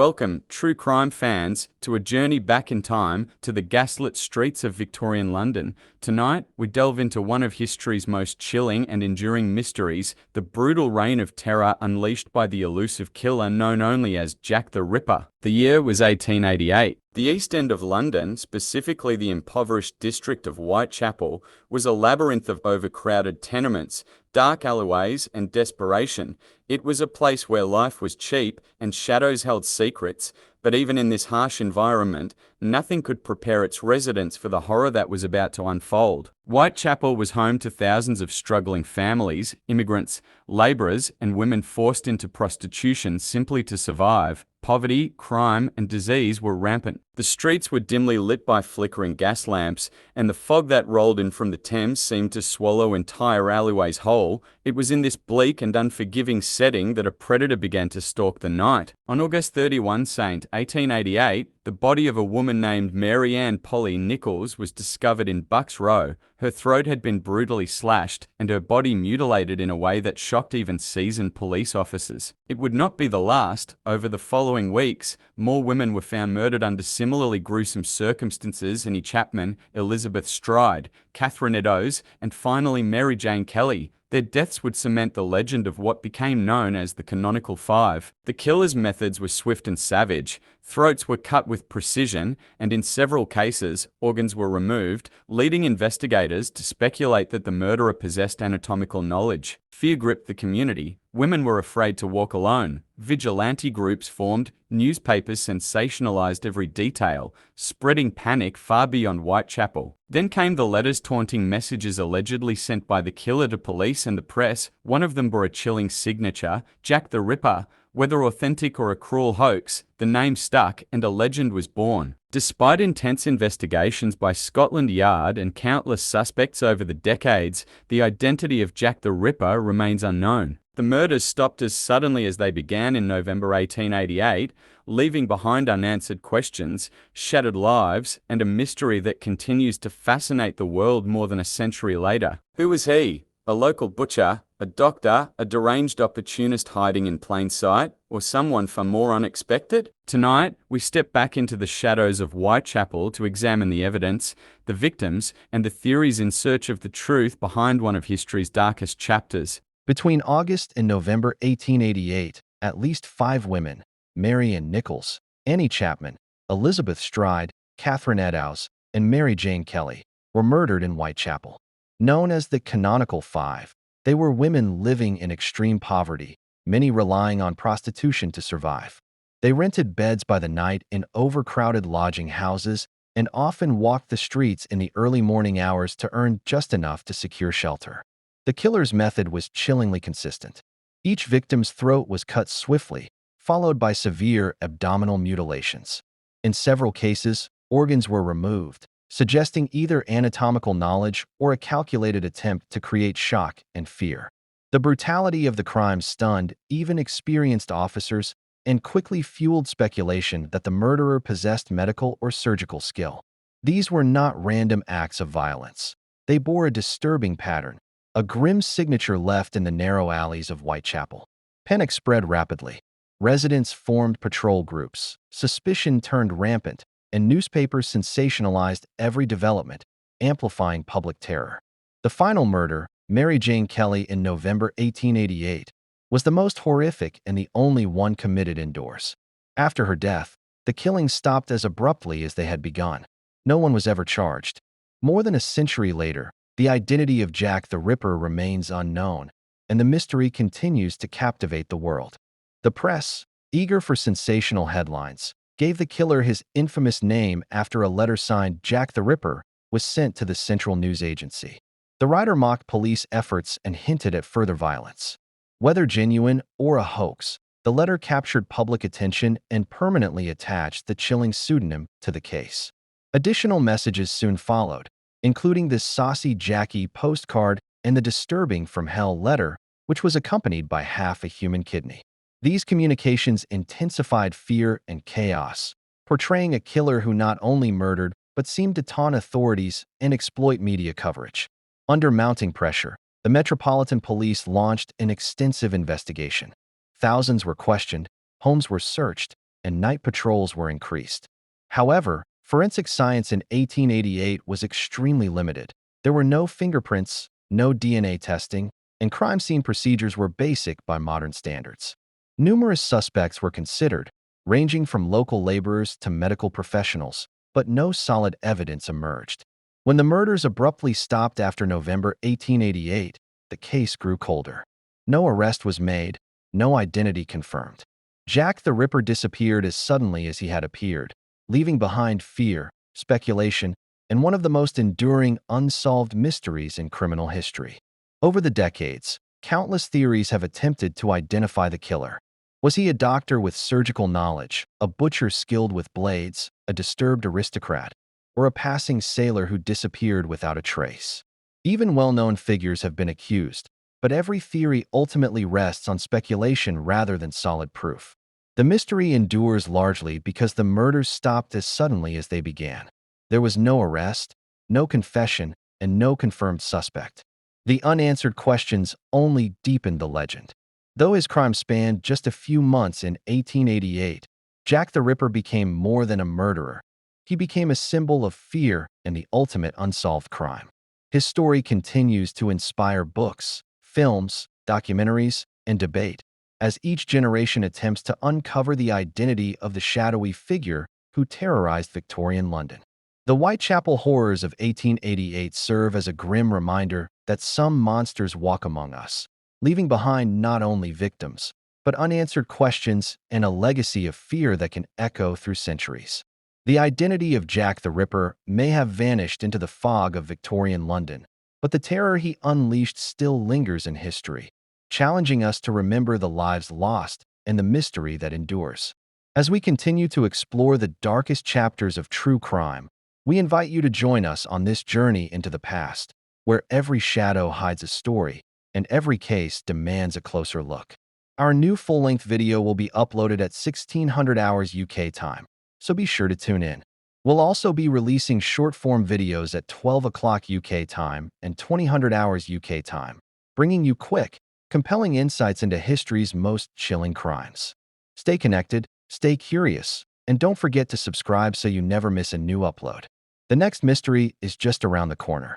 Welcome, true crime fans, to a journey back in time to the gaslit streets of Victorian London. Tonight, we delve into one of history's most chilling and enduring mysteries, the brutal reign of terror unleashed by the elusive killer known only as Jack the Ripper. The year was 1888. The East End of London, specifically the impoverished district of Whitechapel, was a labyrinth of overcrowded tenements, dark alleyways, and desperation. It was a place where life was cheap and shadows held secrets, but even in this harsh environment, nothing could prepare its residents for the horror that was about to unfold. Whitechapel was home to thousands of struggling families, immigrants, labourers, and women forced into prostitution simply to survive. Poverty, crime, and disease were rampant. The streets were dimly lit by flickering gas lamps, and the fog that rolled in from the Thames seemed to swallow entire alleyways whole. It was in this bleak and unforgiving setting that a predator began to stalk the night. On August 31, St. 1888, the body of a woman named Mary Ann Polly Nichols was discovered in Bucks Row. Her throat had been brutally slashed, and her body mutilated in a way that shocked even seasoned police officers. It would not be the last. Over the following weeks, more women were found murdered under similarly gruesome circumstances. Annie Chapman, Elizabeth Stride, Catherine Eddowes, and finally Mary Jane Kelly. Their deaths would cement the legend of what became known as the Canonical Five. The killer's methods were swift and savage. Throats were cut with precision, and in several cases, organs were removed, leading investigators to speculate that the murderer possessed anatomical knowledge. Fear gripped the community. Women were afraid to walk alone. Vigilante groups formed. Newspapers sensationalized every detail, spreading panic far beyond Whitechapel. Then came the letters taunting messages allegedly sent by the killer to police and the press. One of them bore a chilling signature, Jack the Ripper. Whether authentic or a cruel hoax, the name stuck and a legend was born. Despite intense investigations by Scotland Yard and countless suspects over the decades, the identity of Jack the Ripper remains unknown. The murders stopped as suddenly as they began in November 1888, leaving behind unanswered questions, shattered lives, and a mystery that continues to fascinate the world more than a century later. Who was he? A local butcher, a doctor, a deranged opportunist hiding in plain sight, or someone far more unexpected? Tonight, we step back into the shadows of Whitechapel to examine the evidence, the victims, and the theories in search of the truth behind one of history's darkest chapters. Between August and November 1888, at least 5 women, Mary Ann Nichols, Annie Chapman, Elizabeth Stride, Catherine Eddowes, and Mary Jane Kelly, were murdered in Whitechapel. Known as the Canonical Five, they were women living in extreme poverty, many relying on prostitution to survive. They rented beds by the night in overcrowded lodging houses and often walked the streets in the early morning hours to earn just enough to secure shelter. The killer's method was chillingly consistent. Each victim's throat was cut swiftly, followed by severe abdominal mutilations. In several cases, organs were removed, suggesting either anatomical knowledge or a calculated attempt to create shock and fear. The brutality of the crime stunned even experienced officers and quickly fueled speculation that the murderer possessed medical or surgical skill. These were not random acts of violence. They bore a disturbing pattern, a grim signature left in the narrow alleys of Whitechapel. Panic spread rapidly. Residents formed patrol groups. Suspicion turned rampant, and newspapers sensationalized every development, amplifying public terror. The final murder, Mary Jane Kelly in November 1888, was the most horrific and the only one committed indoors. After her death, the killings stopped as abruptly as they had begun. No one was ever charged. More than a century later, the identity of Jack the Ripper remains unknown, and the mystery continues to captivate the world. The press, eager for sensational headlines, gave the killer his infamous name after a letter signed Jack the Ripper was sent to the Central News Agency. The writer mocked police efforts and hinted at further violence. Whether genuine or a hoax, the letter captured public attention and permanently attached the chilling pseudonym to the case. Additional messages soon followed, including this saucy Jackie postcard and the disturbing From Hell letter, which was accompanied by half a human kidney. These communications intensified fear and chaos, portraying a killer who not only murdered but seemed to taunt authorities and exploit media coverage. Under mounting pressure, the Metropolitan Police launched an extensive investigation. Thousands were questioned, homes were searched, and night patrols were increased. However, forensic science in 1888 was extremely limited. There were no fingerprints, no DNA testing, and crime scene procedures were basic by modern standards. Numerous suspects were considered, ranging from local laborers to medical professionals, but no solid evidence emerged. When the murders abruptly stopped after November 1888, the case grew colder. No arrest was made, no identity confirmed. Jack the Ripper disappeared as suddenly as he had appeared, leaving behind fear, speculation, and one of the most enduring unsolved mysteries in criminal history. Over the decades, countless theories have attempted to identify the killer. Was he a doctor with surgical knowledge, a butcher skilled with blades, a disturbed aristocrat, or a passing sailor who disappeared without a trace? Even well-known figures have been accused, but every theory ultimately rests on speculation rather than solid proof. The mystery endures largely because the murders stopped as suddenly as they began. There was no arrest, no confession, and no confirmed suspect. The unanswered questions only deepened the legend. Though his crime spanned just a few months in 1888, Jack the Ripper became more than a murderer. He became a symbol of fear and the ultimate unsolved crime. His story continues to inspire books, films, documentaries, and debate, as each generation attempts to uncover the identity of the shadowy figure who terrorized Victorian London. The Whitechapel Horrors of 1888 serve as a grim reminder that some monsters walk among us, leaving behind not only victims, but unanswered questions and a legacy of fear that can echo through centuries. The identity of Jack the Ripper may have vanished into the fog of Victorian London, but the terror he unleashed still lingers in history, challenging us to remember the lives lost and the mystery that endures. As we continue to explore the darkest chapters of true crime, we invite you to join us on this journey into the past, where every shadow hides a story and every case demands a closer look. Our new full-length video will be uploaded at 1600 hours UK time, so be sure to tune in. We'll also be releasing short-form videos at 12 o'clock UK time and 2000 hours UK time, bringing you quick, compelling insights into history's most chilling crimes. Stay connected, stay curious, and don't forget to subscribe so you never miss a new upload. The next mystery is just around the corner.